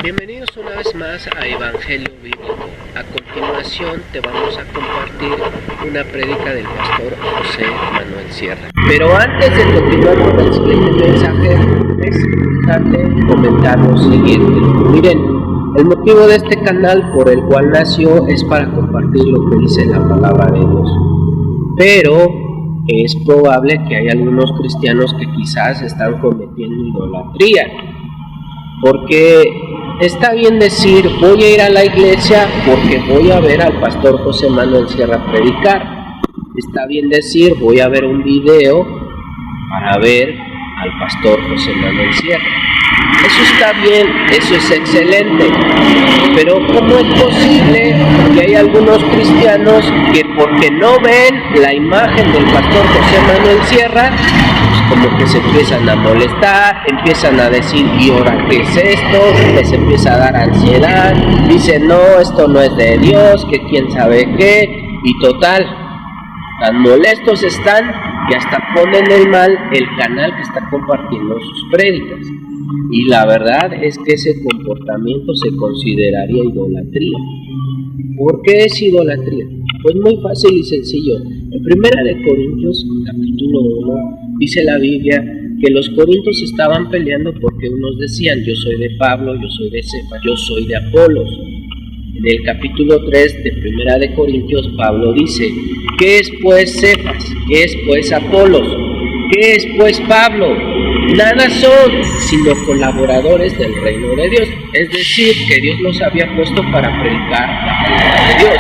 Bienvenidos una vez más a Evangelio Bíblico. A continuación te vamos a compartir una prédica del pastor José Manuel Sierra. Pero antes de continuar con el siguiente mensaje, es importante comentar lo siguiente. Miren, el motivo de este canal por el cual nació es para compartir lo que dice la palabra de Dios. Pero es probable que hay algunos cristianos que quizás están cometiendo idolatría. Porque está bien decir, voy a ir a la iglesia porque voy a ver al pastor José Manuel Sierra predicar. Está bien decir, voy a ver un video para ver al pastor José Manuel Sierra. Eso está bien, eso es excelente. Pero ¿cómo es posible que hay algunos cristianos que porque no ven la imagen del pastor José Manuel Sierra, como que se empiezan a molestar, empiezan a decir, ¿y ahora qué es esto? Les empieza a dar ansiedad, dicen, no, esto no es de Dios, que quién sabe qué, y total, tan molestos están que hasta ponen en mal el canal que está compartiendo sus prédicas. Y la verdad es que ese comportamiento se consideraría idolatría. ¿Por qué es idolatría? Pues muy fácil y sencillo. En 1 Corintios, capítulo 1, dice la Biblia que los corintios estaban peleando porque unos decían, yo soy de Pablo, yo soy de Cefas, yo soy de Apolos. En el capítulo 3 de 1 Corintios, Pablo dice, ¿qué es pues Cefas? ¿Qué es pues Apolos? ¿Qué es pues Pablo? Nada son, sino colaboradores del reino de Dios. Es decir, que Dios los había puesto para predicar la palabra de Dios.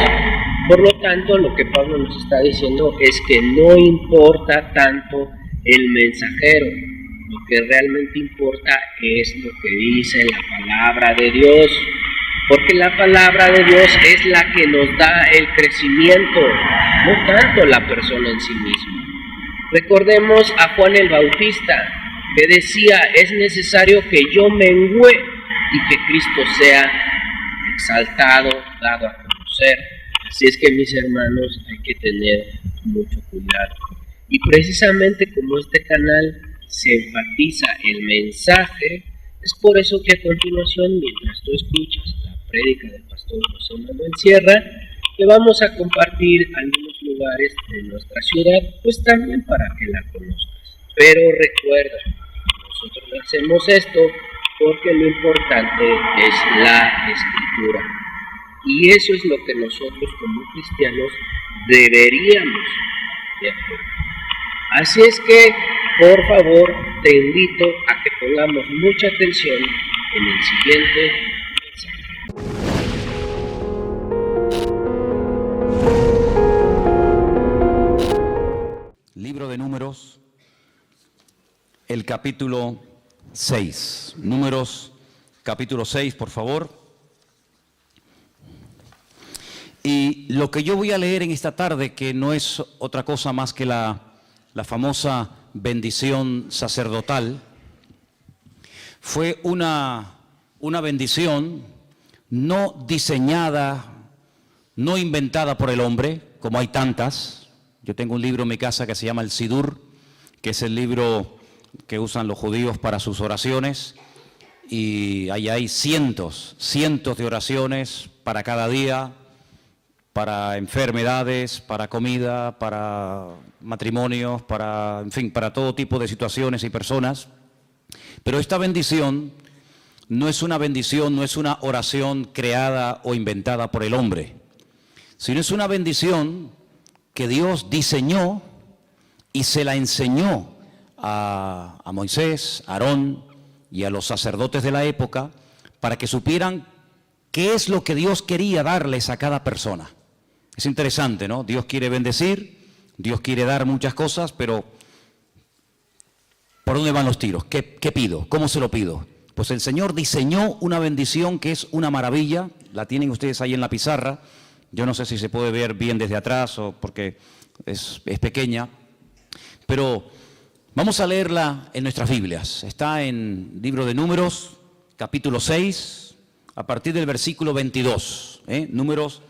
Por lo tanto, lo que Pablo nos está diciendo es que no importa tanto el mensajero. Lo que realmente importa es lo que dice la palabra de Dios. Porque la palabra de Dios es la que nos da el crecimiento, no tanto la persona en sí misma. Recordemos a Juan el Bautista, que decía, es necesario que yo mengüe y que Cristo sea exaltado, dado a conocer. Así es que, mis hermanos, hay que tener mucho cuidado. Y precisamente como este canal se enfatiza el mensaje, es por eso que a continuación, mientras tú escuchas la prédica del pastor José Manuel Sierra, te vamos a compartir algunos lugares de nuestra ciudad, pues también para que la conozcas. Pero recuerda, nosotros hacemos esto porque lo importante es la Escritura. Y eso es lo que nosotros como cristianos deberíamos de hacer. Así es que, por favor, te invito a que pongamos mucha atención en el siguiente mensaje. Libro de Números, el capítulo 6. Números, capítulo 6, por favor. Y lo que yo voy a leer en esta tarde, que no es otra cosa más que la famosa bendición sacerdotal, fue una bendición no diseñada, no inventada por el hombre, como hay tantas. Yo tengo un libro en mi casa que se llama el Sidur, que es el libro que usan los judíos para sus oraciones, y ahí hay cientos de oraciones para cada día, para enfermedades, para comida, para matrimonios, en fin, para todo tipo de situaciones y personas. Pero esta bendición no es una bendición, no es una oración creada o inventada por el hombre, sino es una bendición que Dios diseñó y se la enseñó a Moisés, a Aarón y a los sacerdotes de la época para que supieran qué es lo que Dios quería darles a cada persona. Es interesante, ¿no? Dios quiere bendecir, Dios quiere dar muchas cosas, pero ¿por dónde van los tiros? ¿Qué pido? ¿Cómo se lo pido? Pues el Señor diseñó una bendición que es una maravilla, la tienen ustedes ahí en la pizarra. Yo no sé si se puede ver bien desde atrás o porque es pequeña, pero vamos a leerla en nuestras Biblias. Está en Libro de Números, capítulo 6, a partir del versículo 22. Números,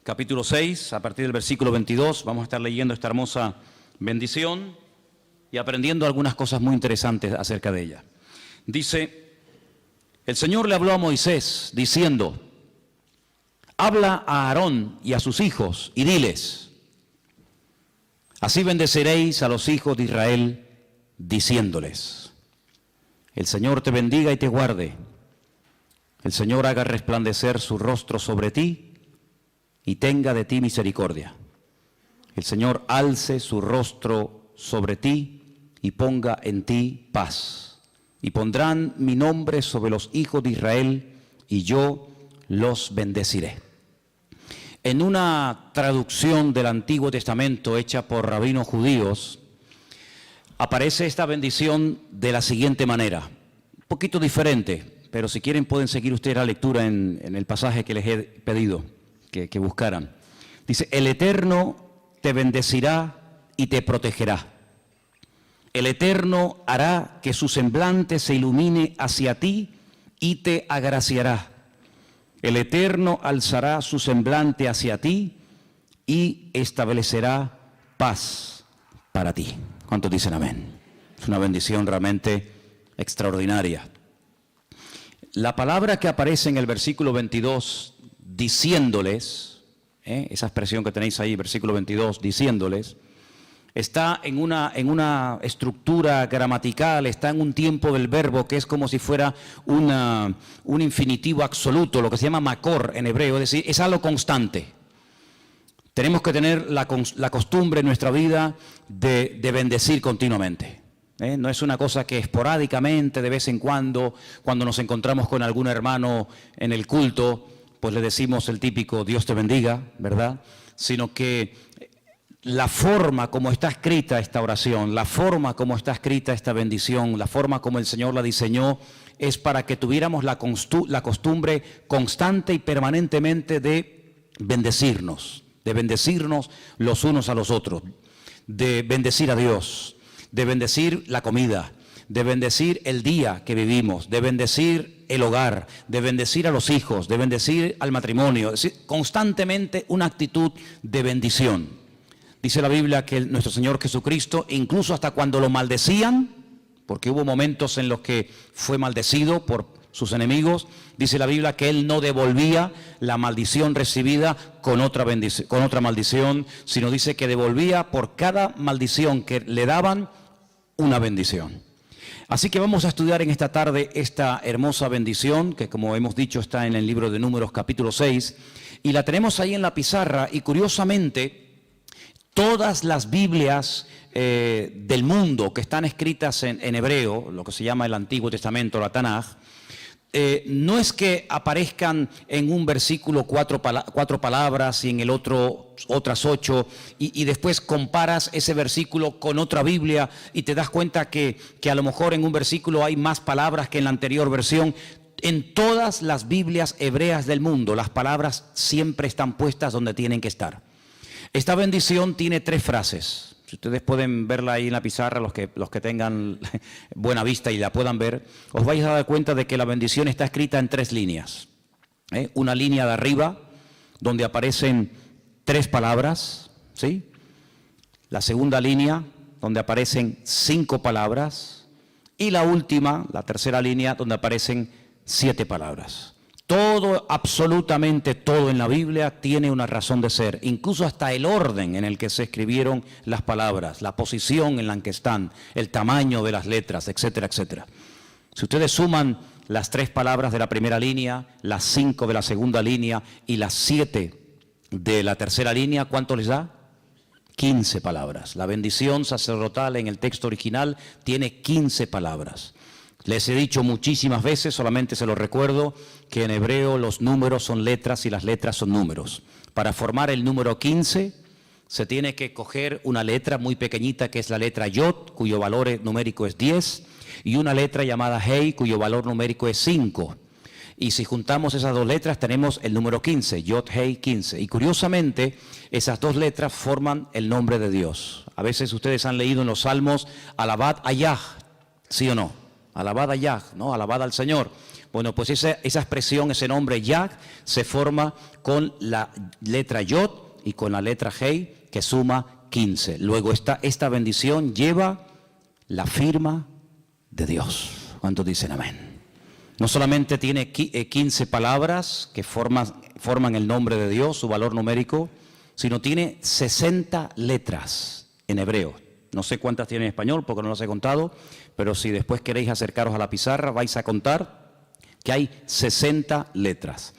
capítulo 6, a partir del versículo 22. Vamos a estar leyendo esta hermosa bendición y aprendiendo algunas cosas muy interesantes acerca de ella. Dice, El Señor le habló a Moisés diciendo: habla a Aarón y a sus hijos y diles: así bendeciréis a los hijos de Israel, diciéndoles: el Señor te bendiga y te guarde. El Señor haga resplandecer su rostro sobre ti y tenga de ti misericordia. El Señor alce su rostro sobre ti y ponga en ti paz. Y pondrán mi nombre sobre los hijos de Israel y yo los bendeciré. En una traducción del Antiguo Testamento hecha por rabinos judíos, aparece esta bendición de la siguiente manera, un poquito diferente, pero si quieren pueden seguir ustedes la lectura en el pasaje que les he pedido que buscaran. Dice: el Eterno te bendecirá y te protegerá. El Eterno hará que su semblante se ilumine hacia ti y te agraciará. El Eterno alzará su semblante hacia ti y establecerá paz para ti. ¿Cuántos dicen amén? Es una bendición realmente extraordinaria. La palabra que aparece en el versículo 22, diciéndoles, esa expresión que tenéis ahí, versículo 22, diciéndoles, está en una estructura gramatical, está en un tiempo del verbo que es como si fuera un infinitivo absoluto, lo que se llama makor en hebreo, es decir, es algo constante. Tenemos que tener la costumbre en nuestra vida de bendecir continuamente. No es una cosa que esporádicamente, de vez en cuando nos encontramos con algún hermano en el culto, pues le decimos el típico Dios te bendiga, ¿verdad? Sino que la forma como está escrita esta oración, la forma como está escrita esta bendición, la forma como el Señor la diseñó, es para que tuviéramos la costumbre constante y permanentemente de bendecirnos los unos a los otros, de bendecir a Dios, de bendecir la comida, de bendecir el día que vivimos, de bendecir el hogar, de bendecir a los hijos, de bendecir al matrimonio, es decir, constantemente una actitud de bendición. Dice la Biblia que nuestro Señor Jesucristo, incluso hasta cuando lo maldecían, porque hubo momentos en los que fue maldecido por sus enemigos, dice la Biblia que Él no devolvía la maldición recibida con otra maldición, sino dice que devolvía por cada maldición que le daban una bendición. Así que vamos a estudiar en esta tarde esta hermosa bendición, que como hemos dicho está en el libro de Números capítulo 6, y la tenemos ahí en la pizarra, y curiosamente todas las Biblias del mundo que están escritas en hebreo, lo que se llama el Antiguo Testamento, la Tanaj, no es que aparezcan en un versículo cuatro palabras y en el otro otras 8 y después comparas ese versículo con otra Biblia y te das cuenta que a lo mejor en un versículo hay más palabras que en la anterior versión. En todas las Biblias hebreas del mundo las palabras siempre están puestas donde tienen que estar. Esta bendición tiene 3 frases. Si ustedes pueden verla ahí en la pizarra, los que tengan buena vista y la puedan ver, os vais a dar cuenta de que la bendición está escrita en 3 líneas. Una línea de arriba, donde aparecen 3 palabras, ¿sí? La segunda línea, donde aparecen 5 palabras. Y la última, la tercera línea, donde aparecen 7 palabras. Todo, absolutamente todo en la Biblia tiene una razón de ser, incluso hasta el orden en el que se escribieron las palabras, la posición en la que están, el tamaño de las letras, etcétera, etcétera. Si ustedes suman las 3 palabras de la primera línea, las 5 de la segunda línea y las 7 de la tercera línea, ¿cuánto les da? 15 palabras. La bendición sacerdotal en el texto original tiene 15 palabras. Les he dicho muchísimas veces, solamente se lo recuerdo, que en hebreo los números son letras y las letras son números. Para formar el número 15 se tiene que coger una letra muy pequeñita que es la letra Yod, cuyo valor numérico es 10, y una letra llamada Hei, cuyo valor numérico es 5. Y si juntamos esas 2 letras tenemos el número 15, Yod, Hei, 15. Y curiosamente esas 2 letras forman el nombre de Dios. A veces ustedes han leído en los Salmos, alabad a Yah, ¿sí o no? Alabad a Yah, ¿no? Alabad al Señor. Bueno, pues esa expresión, ese nombre Yah, se forma con la letra Yod y con la letra Hei, que suma 15. Luego esta bendición lleva la firma de Dios. ¿Cuántos dicen amén? No solamente tiene 15 palabras que forman el nombre de Dios, su valor numérico, sino tiene 60 letras en hebreo. No sé cuántas tiene en español porque no las he contado, pero si después queréis acercaros a la pizarra vais a contar que hay 60 letras.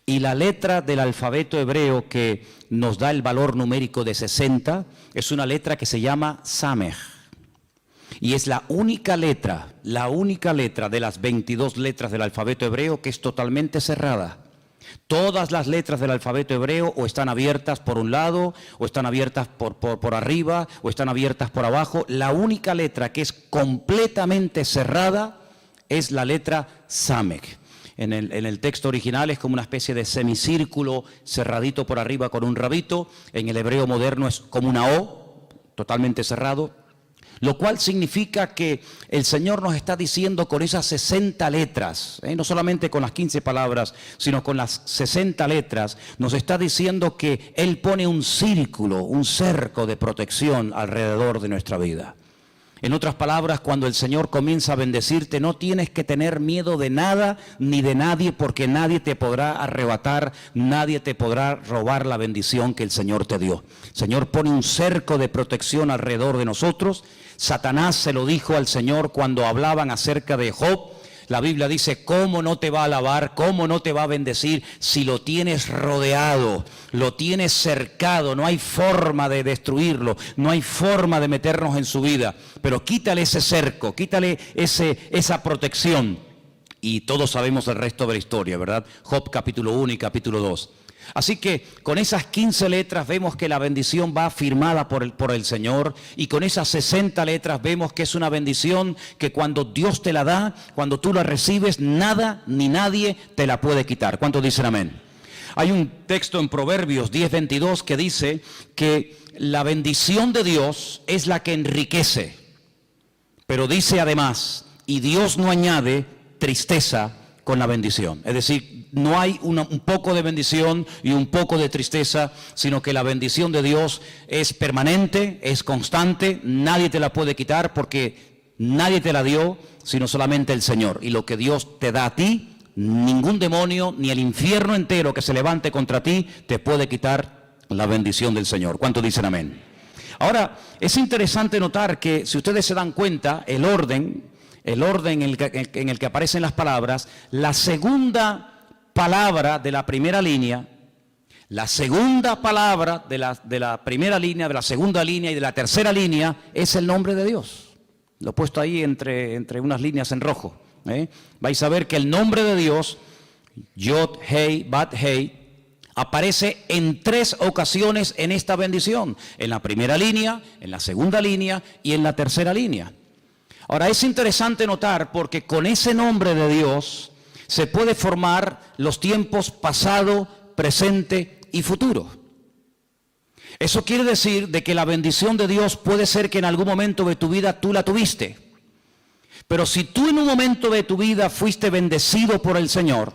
Y la letra del alfabeto hebreo que nos da el valor numérico de 60 es una letra que se llama Samech. Y es la única letra de las 22 letras del alfabeto hebreo que es totalmente cerrada. Todas las letras del alfabeto hebreo o están abiertas por un lado, o están abiertas por arriba, o están abiertas por abajo. La única letra que es completamente cerrada es la letra Samech. En el texto original es como una especie de semicírculo cerradito por arriba con un rabito. En el hebreo moderno es como una O, totalmente cerrado. Lo cual significa que el Señor nos está diciendo con esas 60 letras, no solamente con las 15 palabras, sino con las 60 letras, nos está diciendo que Él pone un círculo, un cerco de protección alrededor de nuestra vida. En otras palabras, cuando el Señor comienza a bendecirte, no tienes que tener miedo de nada ni de nadie, porque nadie te podrá arrebatar, nadie te podrá robar la bendición que el Señor te dio. El Señor pone un cerco de protección alrededor de nosotros. Satanás se lo dijo al Señor cuando hablaban acerca de Job. La Biblia dice, ¿cómo no te va a alabar? ¿Cómo no te va a bendecir si lo tienes rodeado, lo tienes cercado? No hay forma de destruirlo, no hay forma de meternos en su vida. Pero quítale ese cerco, quítale esa protección. Y todos sabemos el resto de la historia, ¿verdad? Job capítulo 1 y capítulo 2. Así que con esas 15 letras vemos que la bendición va firmada por el Señor, y con esas 60 letras vemos que es una bendición que cuando Dios te la da, cuando tú la recibes, nada ni nadie te la puede quitar. ¿Cuántos dicen amén? Hay un texto en Proverbios 10:22 que dice que la bendición de Dios es la que enriquece, pero dice además, y Dios no añade tristeza con la bendición. Es decir, no hay un poco de bendición y un poco de tristeza, sino que la bendición de Dios es permanente, es constante, nadie te la puede quitar porque nadie te la dio, sino solamente el Señor. Y lo que Dios te da a ti, ningún demonio ni el infierno entero que se levante contra ti te puede quitar la bendición del Señor. ¿Cuántos dicen amén? Ahora, es interesante notar que si ustedes se dan cuenta, el orden en el que aparecen las palabras, la segunda palabra de la primera línea, la segunda palabra de la primera línea, de la segunda línea y de la tercera línea es el nombre de Dios. Lo he puesto ahí entre unas líneas en rojo. Vais a ver que el nombre de Dios, Yod, Hei, Bat, Hei, aparece en 3 ocasiones en esta bendición. En la primera línea, en la segunda línea y en la tercera línea. Ahora, es interesante notar porque con ese nombre de Dios se puede formar los tiempos pasado, presente y futuro. Eso quiere decir de que la bendición de Dios puede ser que en algún momento de tu vida tú la tuviste. Pero si tú en un momento de tu vida fuiste bendecido por el Señor,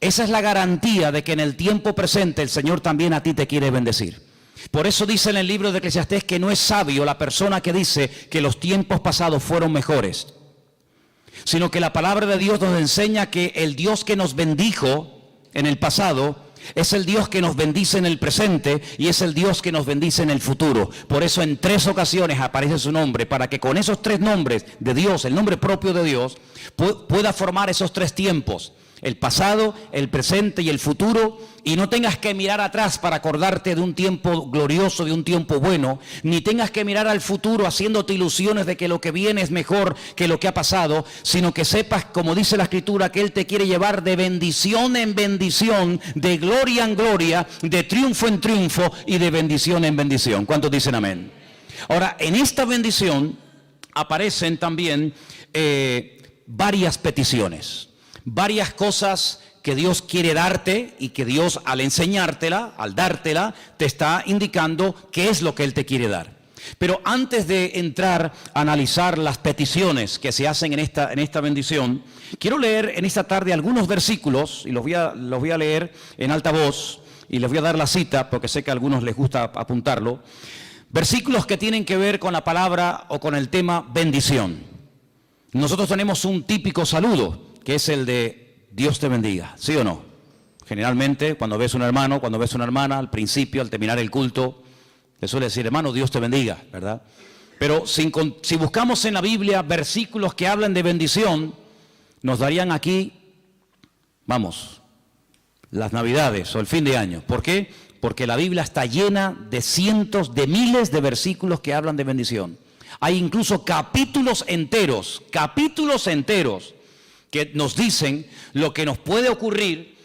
esa es la garantía de que en el tiempo presente el Señor también a ti te quiere bendecir. Por eso dice en el libro de Eclesiastés que no es sabio la persona que dice que los tiempos pasados fueron mejores, sino que la palabra de Dios nos enseña que el Dios que nos bendijo en el pasado es el Dios que nos bendice en el presente y es el Dios que nos bendice en el futuro. Por eso en 3 ocasiones aparece su nombre, para que con esos 3 nombres de Dios, el nombre propio de Dios, pueda formar esos 3 tiempos. El pasado, el presente y el futuro, y no tengas que mirar atrás para acordarte de un tiempo glorioso, de un tiempo bueno, ni tengas que mirar al futuro haciéndote ilusiones de que lo que viene es mejor que lo que ha pasado, sino que sepas, como dice la Escritura, que Él te quiere llevar de bendición en bendición, de gloria en gloria, de triunfo en triunfo y de bendición en bendición. ¿Cuántos dicen amén? Ahora, en esta bendición aparecen también varias peticiones. Varias cosas que Dios quiere darte y que Dios al enseñártela, al dártela, te está indicando qué es lo que Él te quiere dar. Pero antes de entrar a analizar las peticiones que se hacen en esta bendición, quiero leer en esta tarde algunos versículos y los voy a leer en alta voz y les voy a dar la cita porque sé que a algunos les gusta apuntarlo. Versículos que tienen que ver con la palabra o con el tema bendición. Nosotros tenemos un típico saludo que es el de Dios te bendiga, ¿sí o no? Generalmente, cuando ves un hermano, cuando ves una hermana, al principio, al terminar el culto, le suele decir, hermano, Dios te bendiga, ¿verdad? Pero si buscamos en la Biblia versículos que hablan de bendición, nos darían aquí, vamos, las Navidades o el fin de año. ¿Por qué? Porque la Biblia está llena de cientos, de miles de versículos que hablan de bendición. Hay incluso capítulos enteros que nos dicen lo que nos puede ocurrir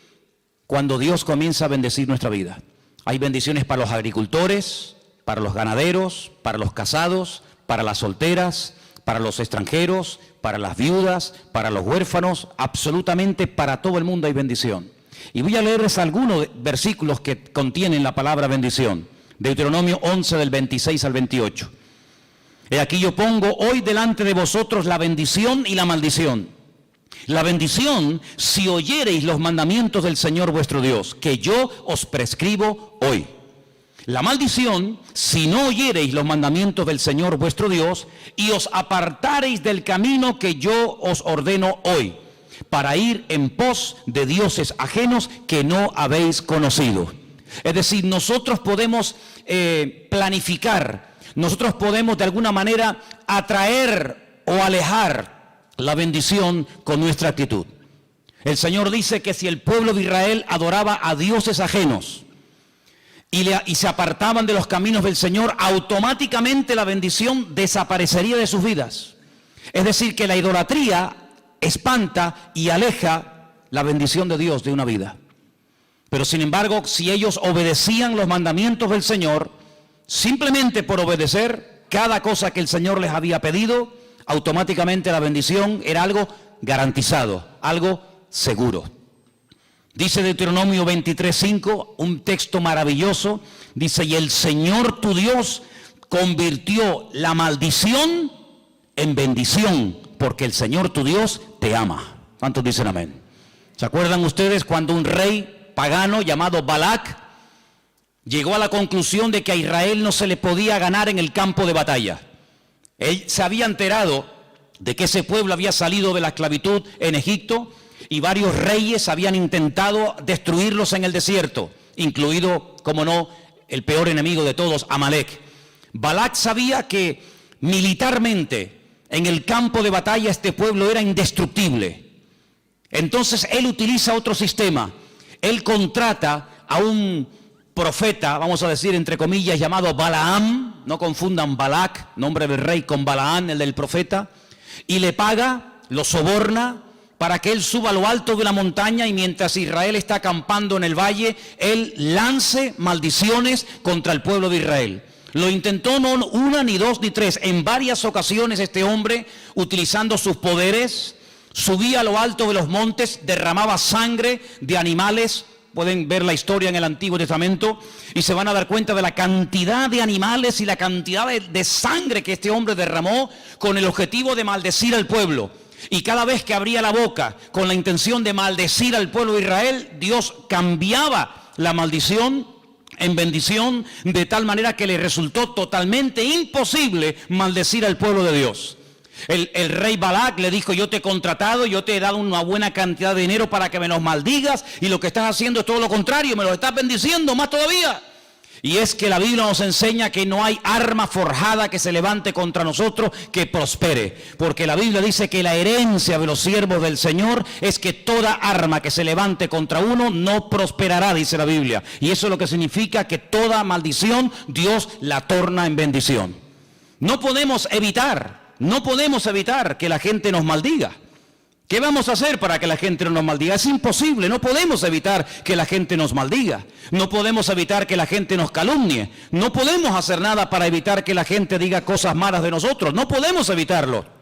cuando Dios comienza a bendecir nuestra vida. Hay bendiciones para los agricultores, para los ganaderos, para los casados, para las solteras, para los extranjeros, para las viudas, para los huérfanos, absolutamente para todo el mundo hay bendición. Y voy a leerles algunos versículos que contienen la palabra bendición. Deuteronomio 11 del 26 al 28. He aquí yo pongo hoy delante de vosotros la bendición y la maldición. La bendición si oyereis los mandamientos del Señor vuestro Dios, que yo os prescribo hoy. La maldición si no oyereis los mandamientos del Señor vuestro Dios y os apartareis del camino que yo os ordeno hoy, para ir en pos de dioses ajenos que no habéis conocido. Es decir, nosotros podemos planificar, nosotros podemos de alguna manera atraer o alejar la bendición con nuestra actitud. El Señor dice que si el pueblo de Israel adoraba a dioses ajenos y se apartaban de los caminos del Señor, automáticamente la bendición desaparecería de sus vidas. Es decir, que la idolatría espanta y aleja la bendición de Dios de una vida. Pero sin embargo, si ellos obedecían los mandamientos del Señor, simplemente por obedecer cada cosa que el Señor les había pedido, automáticamente la bendición era algo garantizado, algo seguro. Dice Deuteronomio 23:5, un texto maravilloso, dice, y el Señor tu Dios convirtió la maldición en bendición, porque el Señor tu Dios te ama. ¿Cuántos dicen amén? ¿Se acuerdan ustedes cuando un rey pagano llamado Balac llegó a la conclusión de que a Israel no se le podía ganar en el campo de batalla? Él se había enterado de que ese pueblo había salido de la esclavitud en Egipto y varios reyes habían intentado destruirlos en el desierto, incluido, como no, el peor enemigo de todos, Amalek. Balac sabía que militarmente en el campo de batalla este pueblo era indestructible. Entonces él utiliza otro sistema. Él contrata a un profeta, vamos a decir entre comillas, llamado Balaam, no confundan Balac, nombre del rey, con Balaam, el del profeta, y le paga, lo soborna para que él suba a lo alto de la montaña y mientras Israel está acampando en el valle, él lance maldiciones contra el pueblo de Israel. Lo intentó no una, ni dos, ni tres, en varias ocasiones este hombre, utilizando sus poderes, subía a lo alto de los montes, derramaba sangre de animales. Pueden ver la historia en el Antiguo Testamento y se van a dar cuenta de la cantidad de animales y la cantidad de sangre que este hombre derramó con el objetivo de maldecir al pueblo. Y cada vez que abría la boca con la intención de maldecir al pueblo de Israel, Dios cambiaba la maldición en bendición de tal manera que le resultó totalmente imposible maldecir al pueblo de Dios. El rey Balac le dijo, yo te he contratado, yo te he dado una buena cantidad de dinero para que me los maldigas y lo que estás haciendo es todo lo contrario, me los estás bendiciendo más todavía. Y es que la Biblia nos enseña que no hay arma forjada que se levante contra nosotros que prospere, porque la Biblia dice que la herencia de los siervos del Señor es que toda arma que se levante contra uno no prosperará, dice la Biblia. Y eso es lo que significa que toda maldición Dios la torna en bendición. No podemos evitar que la gente nos maldiga. ¿Qué vamos a hacer para que la gente no nos maldiga? Es imposible, no podemos evitar que la gente nos maldiga. No podemos evitar que la gente nos calumnie. No podemos hacer nada para evitar que la gente diga cosas malas de nosotros. No podemos evitarlo.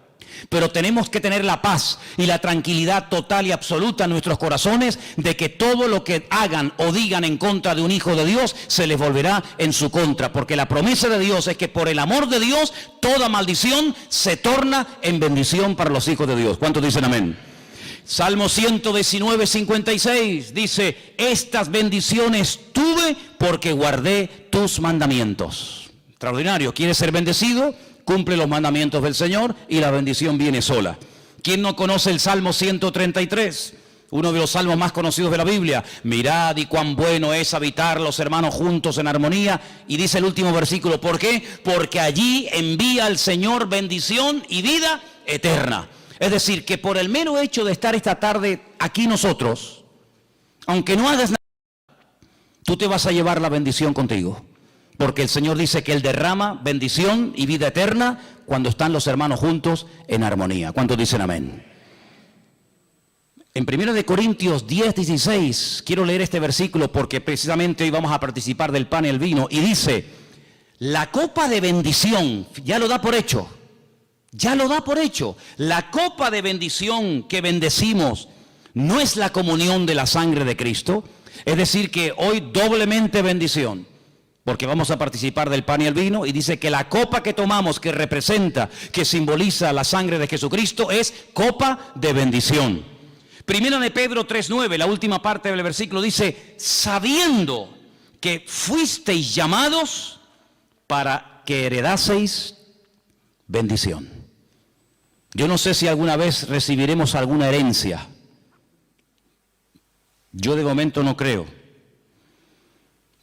Pero tenemos que tener la paz y la tranquilidad total y absoluta en nuestros corazones de que todo lo que hagan o digan en contra de un hijo de Dios se les volverá en su contra, porque la promesa de Dios es que por el amor de Dios toda maldición se torna en bendición para los hijos de Dios. ¿Cuántos dicen amén? Salmo 119, 56 dice, estas bendiciones tuve porque guardé tus mandamientos. Extraordinario. ¿Quieres ser bendecido? Cumple los mandamientos del Señor y la bendición viene sola. ¿Quién no conoce el Salmo 133? Uno de los salmos más conocidos de la Biblia. Mirad y cuán bueno es habitar los hermanos juntos en armonía. Y dice el último versículo, ¿por qué? Porque allí envía el Señor bendición y vida eterna. Es decir, que por el mero hecho de estar esta tarde aquí nosotros, aunque no hagas nada, tú te vas a llevar la bendición contigo. Porque el Señor dice que Él derrama bendición y vida eterna cuando están los hermanos juntos en armonía. ¿Cuántos dicen amén? En 1 Corintios 10:16, quiero leer este versículo porque precisamente hoy vamos a participar del pan y el vino. Y dice, la copa de bendición, ya lo da por hecho, ya lo da por hecho. La copa de bendición que bendecimos no es la comunión de la sangre de Cristo. Es decir que hoy doblemente bendición, porque vamos a participar del pan y el vino. Y dice que la copa que tomamos, que representa, que simboliza la sangre de Jesucristo, es copa de bendición. Primera de Pedro 3:9, la última parte del versículo dice, sabiendo que fuisteis llamados para que heredaseis bendición. Yo no sé si alguna vez recibiremos alguna herencia. Yo de momento no creo.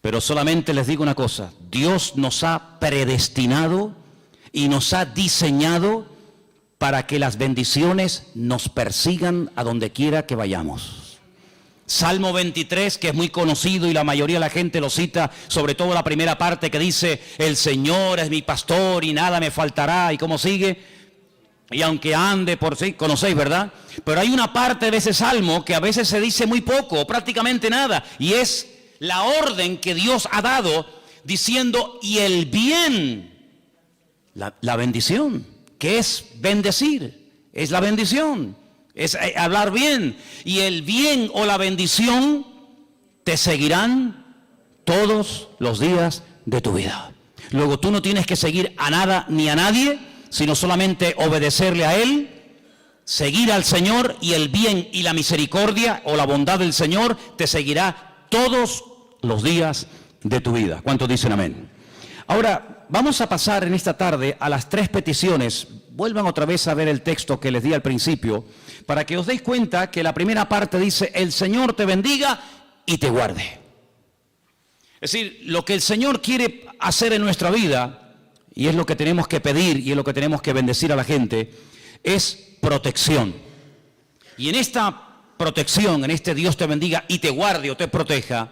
Pero solamente les digo una cosa, Dios nos ha predestinado y nos ha diseñado para que las bendiciones nos persigan a donde quiera que vayamos. Salmo 23, que es muy conocido y la mayoría de la gente lo cita, sobre todo la primera parte que dice, el Señor es mi pastor y nada me faltará, y cómo sigue, y aunque ande por sí, conocéis, ¿verdad? Pero hay una parte de ese salmo que a veces se dice muy poco, o prácticamente nada, y es la orden que Dios ha dado, diciendo, y el bien, la bendición. ¿Qué es bendecir? Es la bendición, es hablar bien. Y el bien o la bendición te seguirán todos los días de tu vida. Luego tú no tienes que seguir a nada ni a nadie, sino solamente obedecerle a Él, seguir al Señor, y el bien y la misericordia o la bondad del Señor te seguirá todos los días de tu vida. ¿Cuántos dicen amén? Ahora, vamos a pasar en esta tarde a las 3 peticiones. Vuelvan otra vez a ver el texto que les di al principio, para que os deis cuenta que la primera parte dice, el Señor te bendiga y te guarde. Es decir, lo que el Señor quiere hacer en nuestra vida, y es lo que tenemos que pedir, y es lo que tenemos que bendecir a la gente, es protección. Y en esta protección, en este Dios te bendiga y te guarde o te proteja,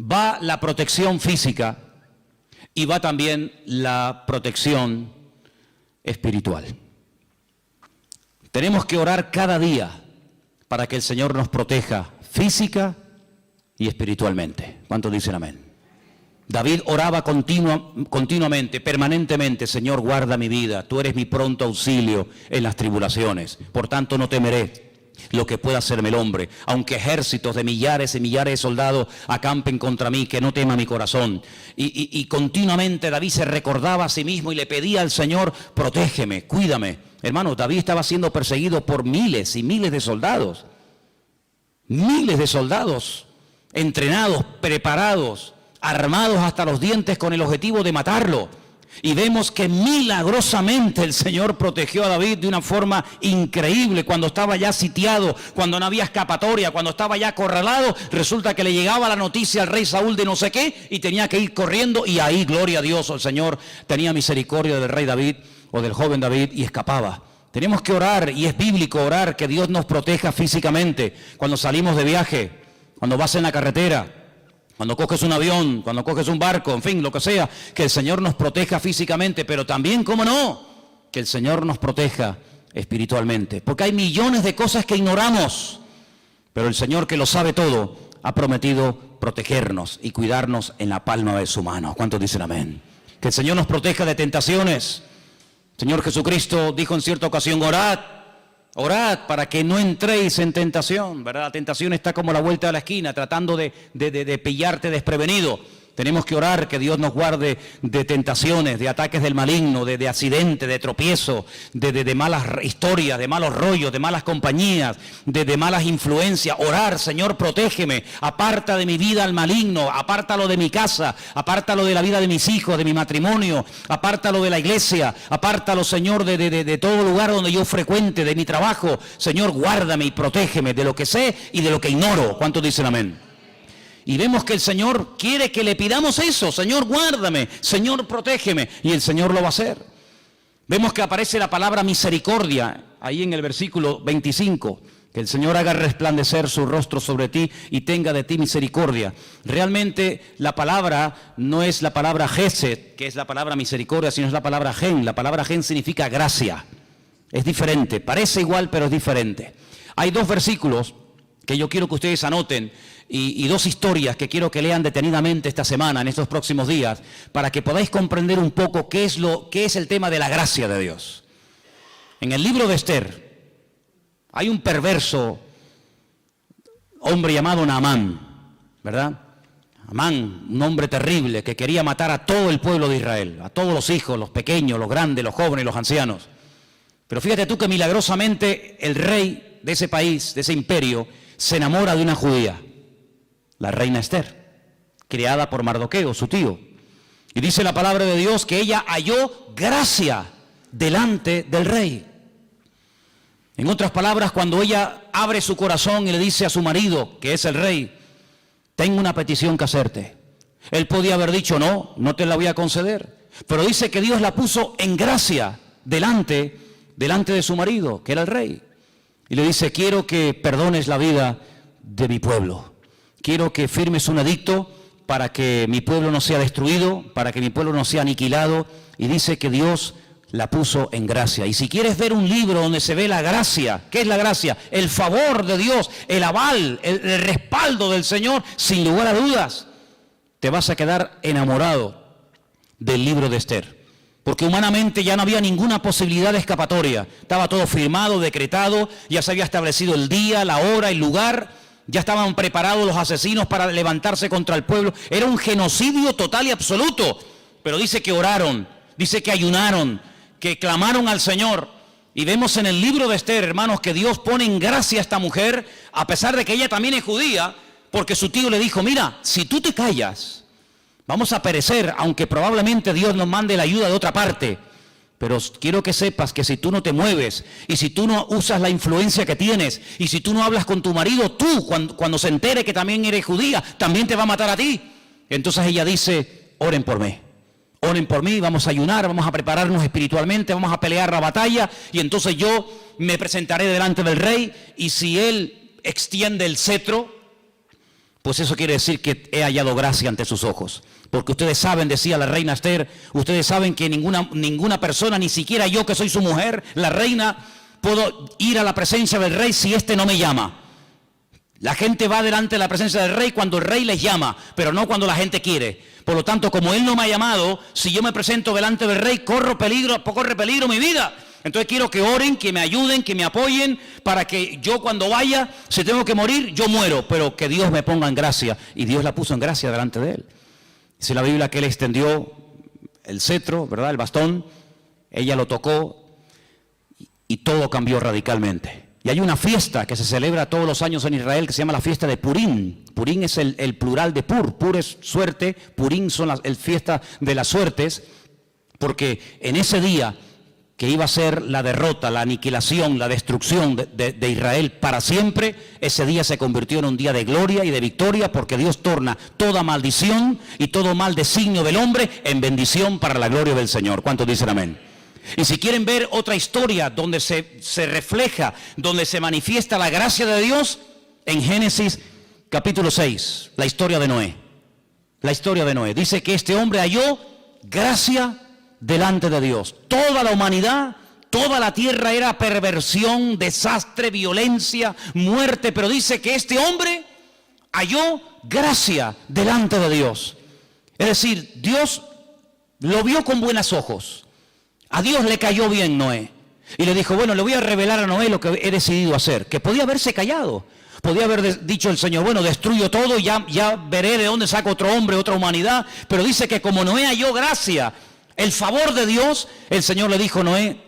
va la protección física, y va también la protección espiritual. Tenemos que orar cada día para que el Señor nos proteja física y espiritualmente. ¿Cuántos dicen amén? David oraba continuamente, permanentemente, Señor, guarda mi vida, tú eres mi pronto auxilio en las tribulaciones, por tanto no temeré lo que pueda hacerme el hombre, aunque ejércitos de millares y millares de soldados acampen contra mí, que no tema mi corazón. Y continuamente David se recordaba a sí mismo y le pedía al Señor, protégeme, cuídame. Hermanos, David estaba siendo perseguido por miles y miles de soldados, entrenados, preparados, armados hasta los dientes con el objetivo de matarlo. Y vemos que milagrosamente el Señor protegió a David de una forma increíble. Cuando estaba ya sitiado, cuando no había escapatoria, cuando estaba ya acorralado, resulta que le llegaba la noticia al rey Saúl de no sé qué y tenía que ir corriendo, y ahí, gloria a Dios, el Señor tenía misericordia del rey David o del joven David y escapaba. Tenemos que orar, y es bíblico orar, que Dios nos proteja físicamente cuando salimos de viaje, cuando vas en la carretera, cuando coges un avión, cuando coges un barco, en fin, lo que sea, que el Señor nos proteja físicamente, pero también, ¿cómo no?, que el Señor nos proteja espiritualmente. Porque hay millones de cosas que ignoramos, pero el Señor, que lo sabe todo, ha prometido protegernos y cuidarnos en la palma de su mano. ¿Cuántos dicen amén? Que el Señor nos proteja de tentaciones. El Señor Jesucristo dijo en cierta ocasión, orad para que no entréis en tentación, ¿verdad? La tentación está como a la vuelta de la esquina, tratando de pillarte desprevenido. Tenemos que orar que Dios nos guarde de tentaciones, de ataques del maligno, de accidentes, de tropiezo, de malas historias, de malos rollos, de malas compañías, de malas influencias. Orar, Señor, protégeme, aparta de mi vida al maligno, apártalo de mi casa, apártalo de la vida de mis hijos, de mi matrimonio, apártalo de la iglesia, apártalo, Señor, de todo lugar donde yo frecuente, de mi trabajo. Señor, guárdame y protégeme de lo que sé y de lo que ignoro. ¿Cuántos dicen amén? Y vemos que el Señor quiere que le pidamos eso. Señor, guárdame. Señor, protégeme. Y el Señor lo va a hacer. Vemos que aparece la palabra misericordia ahí en el versículo 25. Que el Señor haga resplandecer su rostro sobre ti y tenga de ti misericordia. Realmente la palabra no es la palabra gesed, que es la palabra misericordia, sino es la palabra gen. La palabra gen significa gracia. Es diferente. Parece igual, pero es diferente. Hay dos versículos que yo quiero que ustedes anoten. Y dos historias que quiero que lean detenidamente esta semana, en estos próximos días, para que podáis comprender un poco qué es el tema de la gracia de Dios. En el libro de Esther hay un perverso hombre llamado Naamán, ¿verdad? Naamán, un hombre terrible que quería matar a todo el pueblo de Israel, a todos los hijos, los pequeños, los grandes, los jóvenes, los ancianos. Pero fíjate tú que milagrosamente el rey de ese país, de ese imperio, se enamora de una judía. La reina Esther, criada por Mardoqueo, su tío. Y dice la palabra de Dios que ella halló gracia delante del rey. En otras palabras, cuando ella abre su corazón y le dice a su marido, que es el rey, tengo una petición que hacerte. Él podía haber dicho, no te la voy a conceder. Pero dice que Dios la puso en gracia delante de su marido, que era el rey. Y le dice, quiero que perdones la vida de mi pueblo. Quiero que firmes un edicto para que mi pueblo no sea destruido, para que mi pueblo no sea aniquilado. Y dice que Dios la puso en gracia. Y si quieres ver un libro donde se ve la gracia, ¿qué es la gracia? El favor de Dios, el aval, el respaldo del Señor, sin lugar a dudas, te vas a quedar enamorado del libro de Esther. Porque humanamente ya no había ninguna posibilidad de escapatoria. Estaba todo firmado, decretado, ya se había establecido el día, la hora, el lugar. Ya estaban preparados los asesinos para levantarse contra el pueblo. Era un genocidio total y absoluto. Pero dice que oraron, dice que ayunaron, que clamaron al Señor. Y vemos en el libro de Esther, hermanos, que Dios pone en gracia a esta mujer, a pesar de que ella también es judía, porque su tío le dijo, mira, si tú te callas, vamos a perecer, aunque probablemente Dios nos mande la ayuda de otra parte. Pero quiero que sepas que si tú no te mueves y si tú no usas la influencia que tienes y si tú no hablas con tu marido, tú cuando se entere que también eres judía, también te va a matar a ti. Entonces ella dice, oren por mí, vamos a ayunar, vamos a prepararnos espiritualmente, vamos a pelear la batalla y entonces yo me presentaré delante del rey y si él extiende el cetro, pues eso quiere decir que he hallado gracia ante sus ojos. Porque ustedes saben, decía la reina Esther, ustedes saben que ninguna persona, ni siquiera yo que soy su mujer, la reina, puedo ir a la presencia del rey si éste no me llama. La gente va delante de la presencia del rey cuando el rey les llama, pero no cuando la gente quiere. Por lo tanto, como él no me ha llamado, si yo me presento delante del rey, corre peligro mi vida. Entonces quiero que oren, que me ayuden, que me apoyen, para que yo cuando vaya, si tengo que morir, yo muero, pero que Dios me ponga en gracia. Y Dios la puso en gracia delante de él. Dice la Biblia que él extendió el cetro, ¿verdad? El bastón, ella lo tocó y todo cambió radicalmente. Y hay una fiesta que se celebra todos los años en Israel que se llama la fiesta de Purim. Purim es el plural de Pur. Pur es suerte, Purim son la fiesta de las suertes, porque en ese día que iba a ser la derrota, la aniquilación, la destrucción de Israel para siempre, ese día se convirtió en un día de gloria y de victoria, porque Dios torna toda maldición y todo mal designio del hombre en bendición para la gloria del Señor. ¿Cuántos dicen amén? Y si quieren ver otra historia donde se refleja, donde se manifiesta la gracia de Dios, en Génesis capítulo 6, la historia de Noé. La historia de Noé. Dice que este hombre halló gracia delante de Dios. Toda la humanidad, toda la tierra era perversión, desastre, violencia, muerte, pero dice que este hombre halló gracia delante de Dios. Es decir, Dios lo vio con buenos ojos. A Dios le cayó bien Noé. Y le dijo, bueno, le voy a revelar a Noé lo que he decidido hacer. Que podía haberse callado. Podía haber dicho el Señor, bueno, destruyo todo y ya veré de dónde saco otro hombre, otra humanidad. Pero dice que como Noé halló gracia, el favor de Dios, el Señor le dijo, Noé,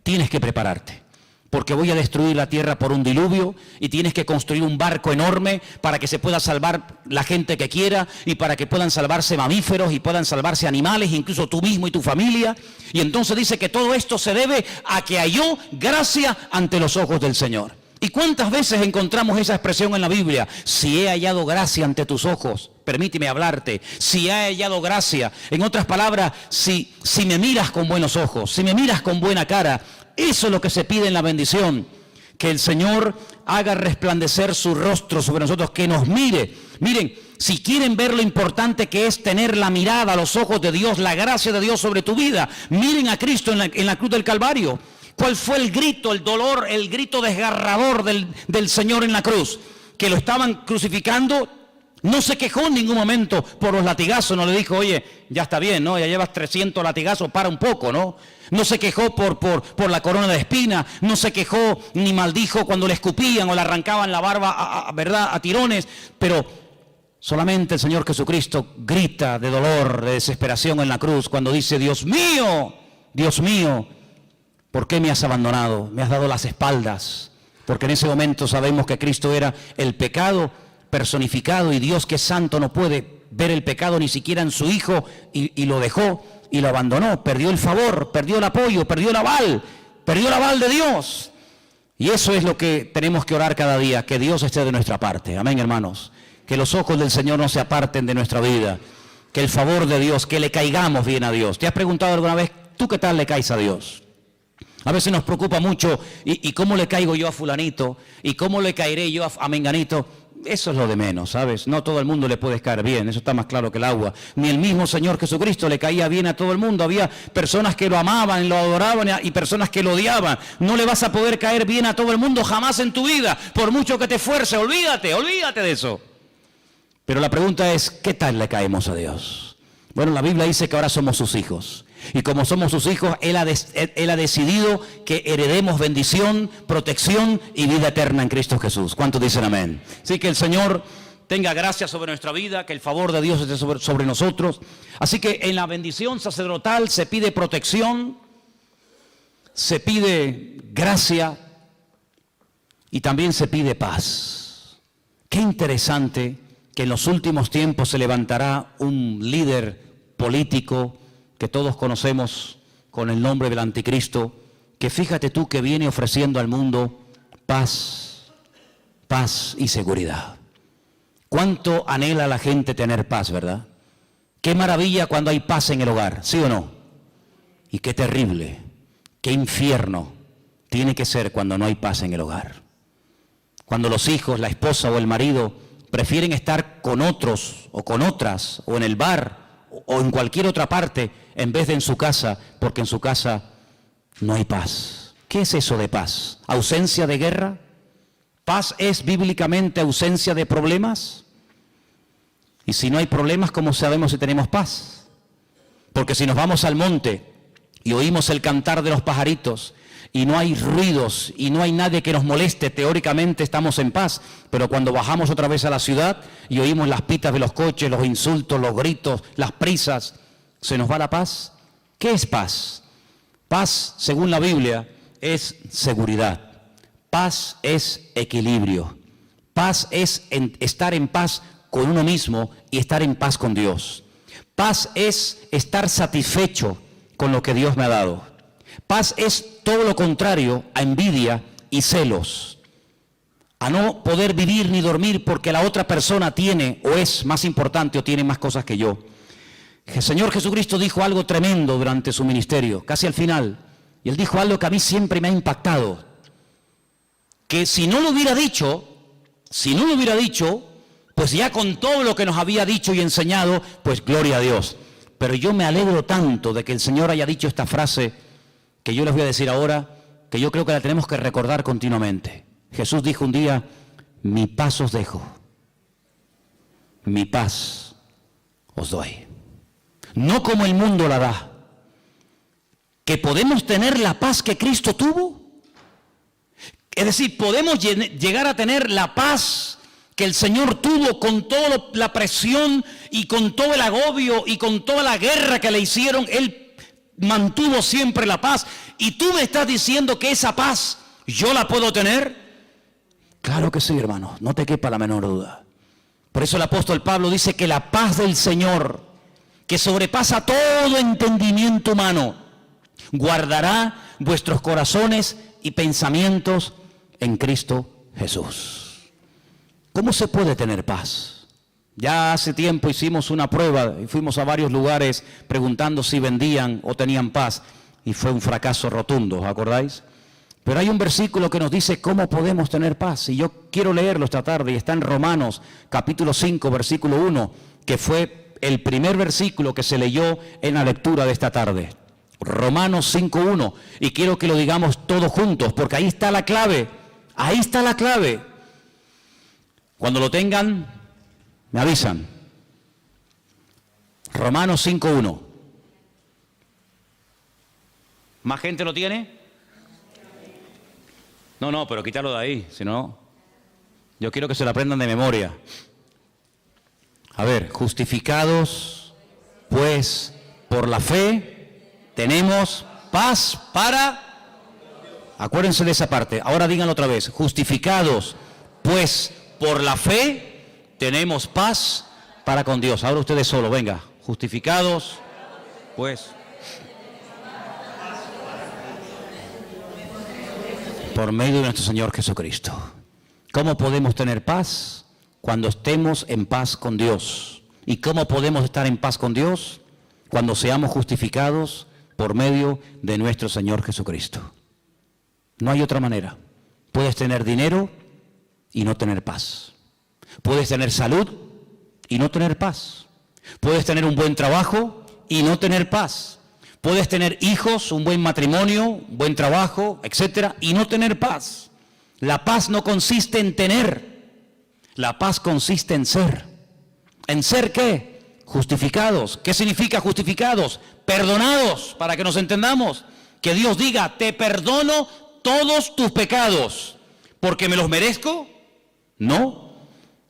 tienes que prepararte. Porque voy a destruir la tierra por un diluvio y tienes que construir un barco enorme para que se pueda salvar la gente que quiera y para que puedan salvarse mamíferos y puedan salvarse animales, incluso tú mismo y tu familia. Y entonces dice que todo esto se debe a que halló gracia ante los ojos del Señor. ¿Y cuántas veces encontramos esa expresión en la Biblia? Si he hallado gracia ante tus ojos, permíteme hablarte, si he hallado gracia. En otras palabras, si me miras con buenos ojos, si me miras con buena cara. Eso es lo que se pide en la bendición, que el Señor haga resplandecer su rostro sobre nosotros, que nos mire. Miren, si quieren ver lo importante que es tener la mirada a los ojos de Dios, la gracia de Dios sobre tu vida, miren a Cristo en la cruz del Calvario. ¿Cuál fue el grito, el dolor, el grito desgarrador del Señor en la cruz? Que lo estaban crucificando. No se quejó en ningún momento por los latigazos, no le dijo, oye, ya está bien, ¿no? Ya llevas 300 latigazos, para un poco, ¿no? No se quejó por la corona de espinas, no se quejó ni maldijo cuando le escupían o le arrancaban la barba, ¿verdad?, a tirones, pero solamente el Señor Jesucristo grita de dolor, de desesperación en la cruz cuando dice, Dios mío, ¿por qué me has abandonado? Me has dado las espaldas, porque en ese momento sabemos que Cristo era el pecado personificado y Dios que es santo no puede ver el pecado ni siquiera en su Hijo y lo dejó y lo abandonó, perdió el favor, perdió el apoyo, perdió el aval de Dios. Y eso es lo que tenemos que orar cada día, que Dios esté de nuestra parte. Amén, hermanos. Que los ojos del Señor no se aparten de nuestra vida, que el favor de Dios, que le caigamos bien a Dios. ¿Te has preguntado alguna vez, tú qué tal le caes a Dios? A veces nos preocupa mucho, ¿y cómo le caigo yo a fulanito? ¿Y cómo le caeré yo a menganito? Eso es lo de menos, ¿sabes? No todo el mundo le puede caer bien, eso está más claro que el agua. Ni el mismo Señor Jesucristo le caía bien a todo el mundo. Había personas que lo amaban, lo adoraban y personas que lo odiaban. No le vas a poder caer bien a todo el mundo jamás en tu vida, por mucho que te esfuerces. Olvídate de eso. Pero la pregunta es, ¿qué tal le caemos a Dios? Bueno, la Biblia dice que ahora somos sus hijos. Y como somos sus hijos, Él ha decidido que heredemos bendición, protección y vida eterna en Cristo Jesús. ¿Cuántos dicen amén? Así que el Señor tenga gracia sobre nuestra vida, que el favor de Dios esté sobre nosotros. Así que en la bendición sacerdotal se pide protección, se pide gracia y también se pide paz. Qué interesante que en los últimos tiempos se levantará un líder político que todos conocemos con el nombre del anticristo, que fíjate tú que viene ofreciendo al mundo paz y seguridad. ¿Cuánto anhela la gente tener paz, verdad? Qué maravilla cuando hay paz en el hogar, ¿sí o no? Y qué terrible, qué infierno tiene que ser cuando no hay paz en el hogar. Cuando los hijos, la esposa o el marido prefieren estar con otros o con otras o en el bar o en cualquier otra parte en vez de en su casa, porque en su casa no hay paz. ¿Qué es eso de paz? ¿Ausencia de guerra? ¿Paz es bíblicamente ausencia de problemas? Y si no hay problemas, ¿cómo sabemos si tenemos paz? Porque si nos vamos al monte y oímos el cantar de los pajaritos y no hay ruidos y no hay nadie que nos moleste, teóricamente estamos en paz. Pero cuando bajamos otra vez a la ciudad y oímos las pitas de los coches, los insultos, los gritos, las prisas, ¿se nos va la paz? ¿Qué es paz? Paz, según la Biblia, es seguridad. Paz es equilibrio. Paz es estar en paz con uno mismo y estar en paz con Dios. Paz es estar satisfecho con lo que Dios me ha dado. Paz es todo lo contrario a envidia y celos, a no poder vivir ni dormir porque la otra persona tiene o es más importante o tiene más cosas que yo. El Señor Jesucristo dijo algo tremendo durante su ministerio, casi al final, y Él dijo algo que a mí siempre me ha impactado, que si no lo hubiera dicho, pues ya con todo lo que nos había dicho y enseñado, pues gloria a Dios. Pero yo me alegro tanto de que el Señor haya dicho esta frase que yo les voy a decir ahora, que yo creo que la tenemos que recordar continuamente. Jesús dijo un día, mi paz os dejo, mi paz os doy. No como el mundo la da. Que podemos tener la paz que Cristo tuvo, Es decir, podemos llegar a tener la paz que el Señor tuvo con toda la presión y con todo el agobio y con toda la guerra que le hicieron. Él mantuvo siempre la paz. Y tú me estás diciendo que esa paz yo la puedo tener. Claro que sí, hermano, no te quepa la menor duda. Por eso el apóstol Pablo dice que la paz del Señor, que sobrepasa todo entendimiento humano, guardará vuestros corazones y pensamientos en Cristo Jesús. ¿Cómo se puede tener paz? Ya hace tiempo hicimos una prueba y fuimos a varios lugares preguntando si vendían o tenían paz y fue un fracaso rotundo, ¿os acordáis? Pero hay un versículo que nos dice cómo podemos tener paz y yo quiero leerlo esta tarde y está en Romanos capítulo 5 versículo 1, que fue el primer versículo que se leyó en la lectura de esta tarde. Romanos 5:1, y quiero que lo digamos todos juntos porque ahí está la clave, ahí está la clave. Cuando lo tengan, me avisan. Romanos 5:1. ¿Más gente lo tiene? No, pero quítalo de ahí, si no, yo quiero que se lo aprendan de memoria. A ver, justificados, pues, por la fe, tenemos paz para... Acuérdense de esa parte, ahora díganlo otra vez. Justificados, pues, por la fe, tenemos paz para con Dios. Ahora ustedes solo, venga. Justificados, pues... por medio de nuestro Señor Jesucristo. ¿Cómo podemos tener paz? Cuando estemos en paz con Dios. ¿Y cómo podemos estar en paz con Dios? Cuando seamos justificados por medio de nuestro Señor Jesucristo. No hay otra manera. Puedes tener dinero y no tener paz. Puedes tener salud y no tener paz. Puedes tener un buen trabajo y no tener paz. Puedes tener hijos, un buen matrimonio, un buen trabajo, etcétera, y no tener paz. La paz no consiste en tener. La paz consiste en ser. ¿En ser qué? Justificados. ¿Qué significa justificados? Perdonados, para que nos entendamos. Que Dios diga, te perdono todos tus pecados. ¿Porque me los merezco? No,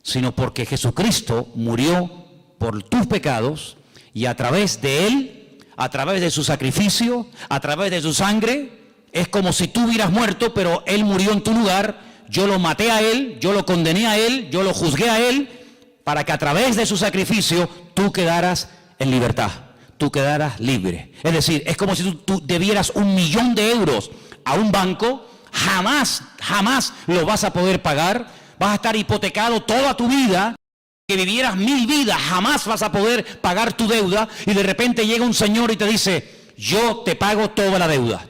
sino porque Jesucristo murió por tus pecados y a través de Él, a través de su sacrificio, a través de su sangre, es como si tú hubieras muerto, pero Él murió en tu lugar. Yo lo maté a Él, yo lo condené a Él, yo lo juzgué a Él, para que a través de su sacrificio tú quedaras en libertad, tú quedaras libre. Es decir, es como si tú debieras 1 millón de euros a un banco, jamás lo vas a poder pagar, vas a estar hipotecado toda tu vida. Que vivieras 1000 vidas, jamás vas a poder pagar tu deuda y de repente llega un señor y te dice, yo te pago toda la deuda.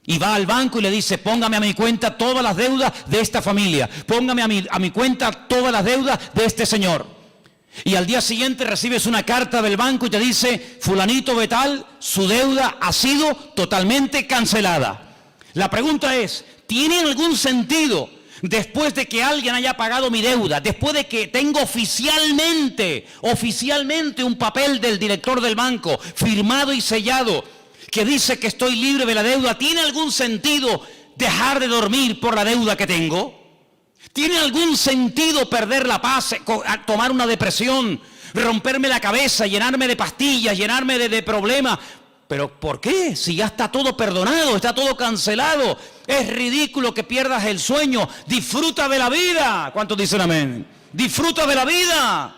Y va al banco y le dice, póngame a mi cuenta todas las deudas de esta familia, póngame a mi cuenta todas las deudas de este señor. Y al día siguiente recibes una carta del banco y te dice, fulanito de tal, su deuda ha sido totalmente cancelada. La pregunta es, ¿tiene algún sentido? Después de que alguien haya pagado mi deuda, después de que tengo oficialmente un papel del director del banco, firmado y sellado, que dice que estoy libre de la deuda, ¿tiene algún sentido dejar de dormir por la deuda que tengo? ¿Tiene algún sentido perder la paz, tomar una depresión, romperme la cabeza, llenarme de pastillas, llenarme de problemas? ¿Pero por qué? Si ya está todo perdonado, está todo cancelado. Es ridículo que pierdas el sueño. Disfruta de la vida. ¿Cuántos dicen amén? Disfruta de la vida.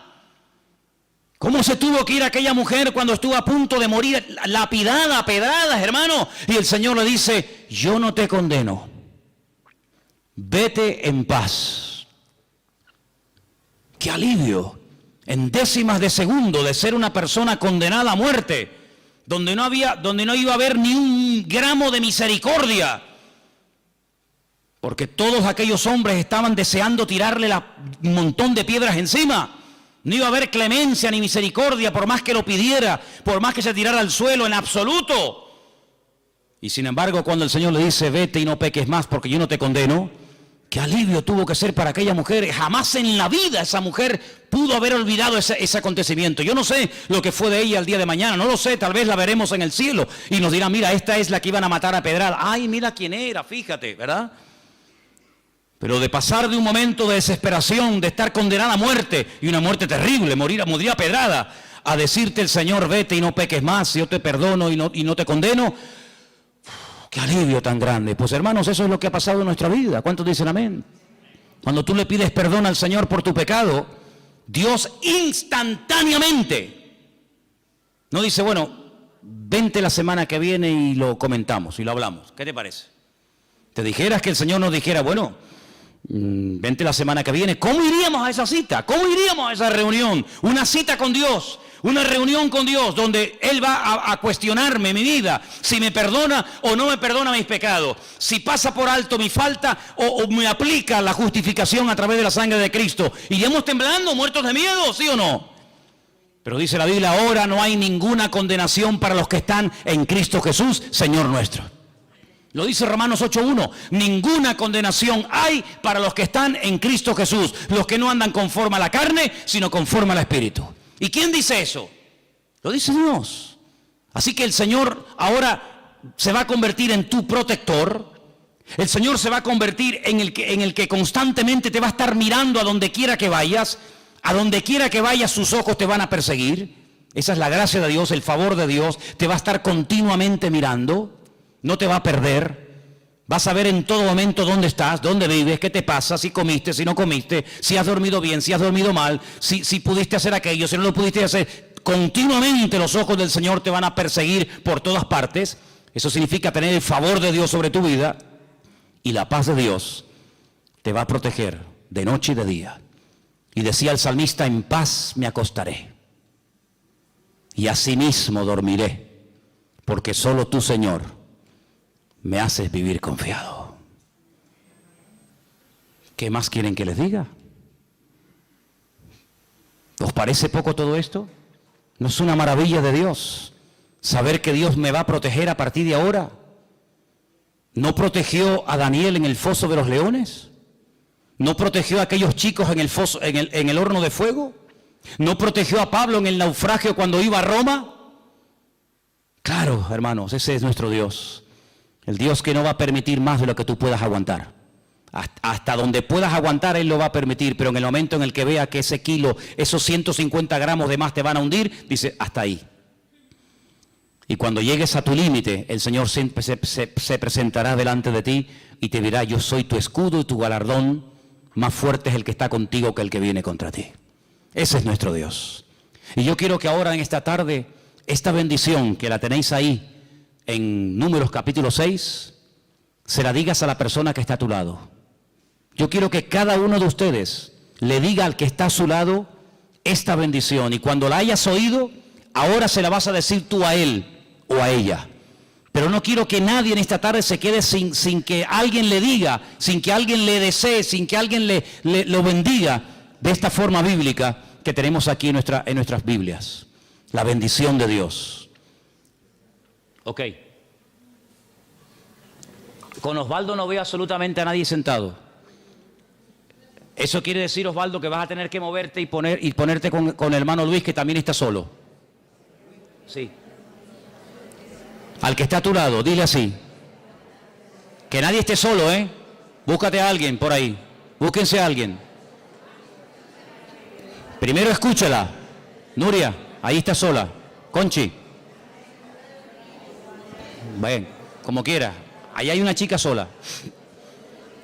¿Cómo se tuvo que ir aquella mujer cuando estuvo a punto de morir, lapidada, a pedradas, hermano? Y el Señor le dice, yo no te condeno. Vete en paz. ¡Qué alivio! En décimas de segundo de ser una persona condenada a muerte, donde no iba a haber ni un gramo de misericordia, porque todos aquellos hombres estaban deseando tirarle un montón de piedras encima. No iba a haber clemencia ni misericordia por más que lo pidiera, por más que se tirara al suelo, en absoluto. Y sin embargo, cuando el Señor le dice, vete y no peques más porque yo no te condeno, qué alivio tuvo que ser para aquella mujer. Jamás en la vida esa mujer pudo haber olvidado ese acontecimiento. Yo no sé lo que fue de ella el día de mañana, no lo sé, tal vez la veremos en el cielo y nos dirán, mira, esta es la que iban a matar a pedrada. Ay, mira quién era, fíjate, ¿verdad? Pero de pasar de un momento de desesperación, de estar condenada a muerte, y una muerte terrible, morir a pedrada, a decirte el Señor, vete y no peques más, yo te perdono y no te condeno. ¡Qué alivio tan grande! Pues hermanos, eso es lo que ha pasado en nuestra vida. ¿Cuántos dicen amén? Cuando tú le pides perdón al Señor por tu pecado, Dios instantáneamente no dice, bueno, vente la semana que viene y lo comentamos y lo hablamos. ¿Qué te parece? Te dijeras que el Señor nos dijera, bueno, vente la semana que viene. ¿Cómo iríamos a esa cita? ¿Cómo iríamos a esa reunión? Una cita con Dios, una reunión con Dios donde Él va a cuestionarme mi vida, si me perdona o no me perdona mis pecados, si pasa por alto mi falta o me aplica la justificación a través de la sangre de Cristo. ¿Iríamos temblando, muertos de miedo, sí o no? Pero dice la Biblia, ahora no hay ninguna condenación para los que están en Cristo Jesús, Señor nuestro. Lo dice Romanos 8:1, ninguna condenación hay para los que están en Cristo Jesús, los que no andan conforme a la carne, sino conforme al Espíritu. ¿Y quién dice eso? Lo dice Dios. Así que el Señor ahora se va a convertir en tu protector. El Señor se va a convertir en el que constantemente te va a estar mirando a donde quiera que vayas. A donde quiera que vayas, sus ojos te van a perseguir. Esa es la gracia de Dios, el favor de Dios. Te va a estar continuamente mirando. No te va a perder. Vas a ver en todo momento dónde estás, dónde vives, qué te pasa, si comiste, si no comiste, si has dormido bien, si has dormido mal, si pudiste hacer aquello, si no lo pudiste hacer. Continuamente los ojos del Señor te van a perseguir por todas partes. Eso significa tener el favor de Dios sobre tu vida. Y la paz de Dios te va a proteger de noche y de día. Y decía el salmista, en paz me acostaré y asimismo dormiré, porque solo tú, Señor, me haces vivir confiado. ¿Qué más quieren que les diga? ¿Os parece poco todo esto? ¿No es una maravilla de Dios saber que Dios me va a proteger a partir de ahora? ¿No protegió a Daniel en el foso de los leones? ¿No protegió a aquellos chicos en el foso, en el horno de fuego? ¿No protegió a Pablo en el naufragio cuando iba a Roma? Claro, hermanos, ese es nuestro Dios. El Dios que no va a permitir más de lo que tú puedas aguantar. Hasta donde puedas aguantar, Él lo va a permitir, pero en el momento en el que vea que ese kilo, esos 150 gramos de más te van a hundir, dice, hasta ahí. Y cuando llegues a tu límite, el Señor siempre se presentará delante de ti y te dirá, yo soy tu escudo y tu galardón. Más fuerte es el que está contigo que el que viene contra ti. Ese es nuestro Dios. Y yo quiero que ahora en esta tarde, esta bendición que la tenéis ahí en Números capítulo 6, se la digas a la persona que está a tu lado. Yo quiero que cada uno de ustedes le diga al que está a su lado esta bendición. Y cuando la hayas oído, ahora se la vas a decir tú a él o a ella. Pero no quiero que nadie en esta tarde se quede sin que alguien le diga, sin que alguien le desee, sin que alguien lo bendiga de esta forma bíblica que tenemos aquí en nuestras Biblias. La bendición de Dios. Ok. Con Osvaldo no veo absolutamente a nadie sentado. Eso quiere decir, Osvaldo, que vas a tener que moverte y ponerte con el hermano Luis, que también está solo. Sí. Al que está a tu lado, dile así. Que nadie esté solo, ¿eh? Búscate a alguien por ahí. Búsquense a alguien. Primero escúchala. Nuria, ahí está sola. Conchi. Ven, como quiera. Ahí hay una chica sola.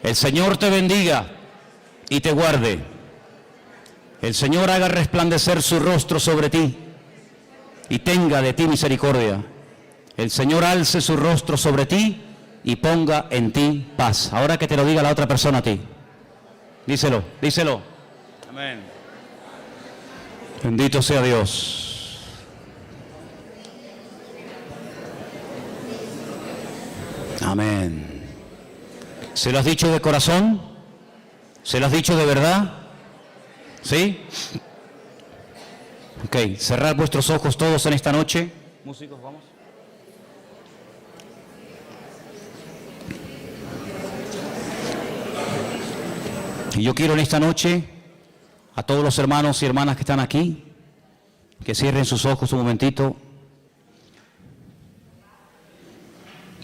El Señor te bendiga y te guarde. El Señor haga resplandecer su rostro sobre ti y tenga de ti misericordia. El Señor alce su rostro sobre ti y ponga en ti paz. Ahora que te lo diga la otra persona a ti. Díselo, díselo. Amén. Bendito sea Dios. Amén. ¿Se lo has dicho de corazón? ¿Se lo has dicho de verdad? ¿Sí? Ok, cerrad vuestros ojos todos en esta noche. Músicos, vamos. Y yo quiero en esta noche a todos los hermanos y hermanas que están aquí, que cierren sus ojos un momentito.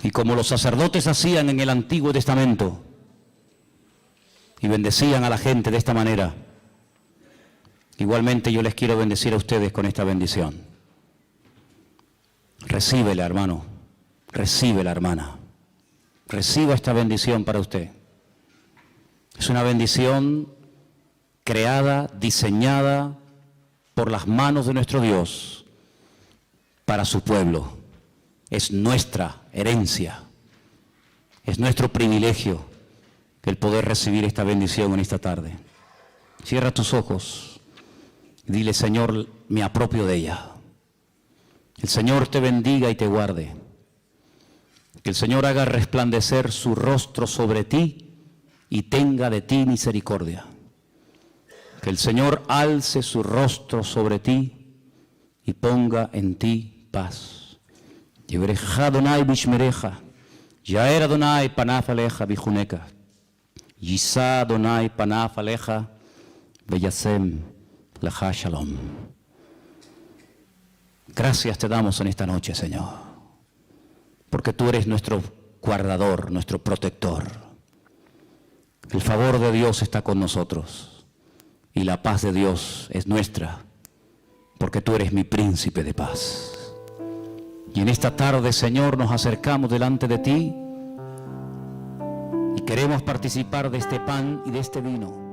Y como los sacerdotes hacían en el Antiguo Testamento, y bendecían a la gente de esta manera, igualmente yo les quiero bendecir a ustedes con esta bendición. Recíbela, hermano, recíbela, hermana. Reciba esta bendición para usted. Es una bendición creada, diseñada por las manos de nuestro Dios para su pueblo. Es nuestra herencia, es nuestro privilegio el poder recibir esta bendición en esta tarde. Cierra tus ojos y dile: Señor, me apropio de ella. El Señor te bendiga y te guarde. Que el Señor haga resplandecer su rostro sobre ti y tenga de ti misericordia. Que el Señor alce su rostro sobre ti y ponga en ti paz. Yivrecha Adonai bishmerecha, yaer Adonai panav alecha bijuneka, yisa Adonai panav alecha, veyasem lecha shalom. Gracias te damos en esta noche, Señor, porque tú eres nuestro guardador, nuestro protector. El favor de Dios está con nosotros y la paz de Dios es nuestra, porque tú eres mi príncipe de paz. Y en esta tarde, Señor, nos acercamos delante de ti y queremos participar de este pan y de este vino.